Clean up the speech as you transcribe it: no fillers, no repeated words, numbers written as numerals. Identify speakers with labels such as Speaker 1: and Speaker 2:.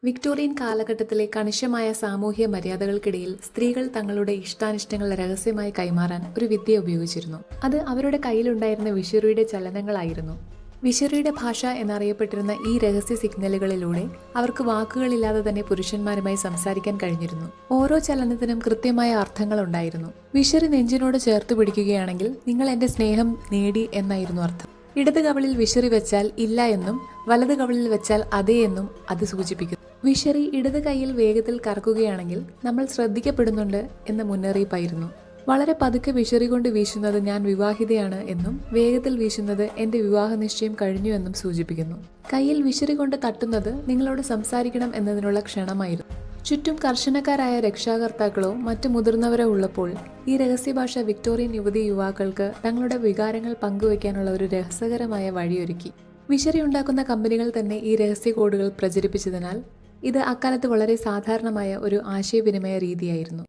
Speaker 1: Victorian കാലഘട്ടത്തിലെ കണിശമായ സാമൂഹ്യ മര്യാദകൾക്കിടയിൽ സ്ത്രീകൾ തങ്ങളുടെ ഇഷ്ടാനിഷ്ടങ്ങൾ രഹസ്യമായി കൈമാറാൻ ഒരു വിദ്യ ഉപയോഗിച്ചിരുന്നു. അത് അവരുടെ കയ്യിലുണ്ടായിരുന്ന വിശറിയുടെ ചലനങ്ങളായിരുന്നു. വിശറിയുടെ ഭാഷ എന്നറിയപ്പെട്ടിരുന്ന ഈ രഹസ്യ സിഗ്നലുകളിലൂടെ അവർക്ക് വാക്കുകളില്ലാതെ തന്നെ പുരുഷന്മാരുമായി സംസാരിക്കാൻ കഴിഞ്ഞിരുന്നു. ഓരോ ചലനത്തിനും കൃത്യമായ അർത്ഥങ്ങളുണ്ടായിരുന്നു. വിശറി നെഞ്ചിനോട് ചേർത്ത് പിടിക്കുകയാണെങ്കിൽ നിങ്ങൾ എന്റെ സ്നേഹം നേടി എന്നായിരുന്നു അർത്ഥം. ഇടത് കവിളിൽ വിശറി വെച്ചാൽ ഇല്ല എന്നും വലത് കവിളിൽ വെച്ചാൽ അതെ എന്നും അത് സൂചിപ്പിക്കുന്നു. വിശറി ഇടത് കൈയിൽ വേഗത്തിൽ കറക്കുകയാണെങ്കിൽ നമ്മൾ ശ്രദ്ധിക്കപ്പെടുന്നുണ്ട് എന്ന മുന്നറിയിപ്പായിരുന്നു. വളരെ പതുക്കെ വിശറി കൊണ്ട് വീശുന്നത് ഞാൻ വിവാഹിതയാണ് എന്നും വേഗത്തിൽ വീശുന്നത് എന്റെ വിവാഹ നിശ്ചയം കഴിഞ്ഞു എന്നും സൂചിപ്പിക്കുന്നു. കയ്യിൽ വിശറി കൊണ്ട് തട്ടുന്നത് നിങ്ങളോട് സംസാരിക്കണം എന്നതിനുള്ള ക്ഷണമായിരുന്നു. ചുറ്റും കർശനക്കാരായ രക്ഷാകർത്താക്കളോ മറ്റു മുതിർന്നവരോ ഉള്ളപ്പോൾ ഈ രഹസ്യഭാഷ വിക്ടോറിയൻ യുവതി യുവാക്കൾക്ക് തങ്ങളുടെ വികാരങ്ങൾ പങ്കുവയ്ക്കാനുള്ള ഒരു രസകരമായ വഴിയൊരുക്കി. വിശറി ഉണ്ടാക്കുന്ന കമ്പനികൾ തന്നെ ഈ രഹസ്യ കോഡുകൾ പ്രചരിപ്പിച്ചതിനാൽ ഇത് അക്കാലത്ത് വളരെ സാധാരണമായ ഒരു ആശയവിനിമയ രീതിയായിരുന്നു.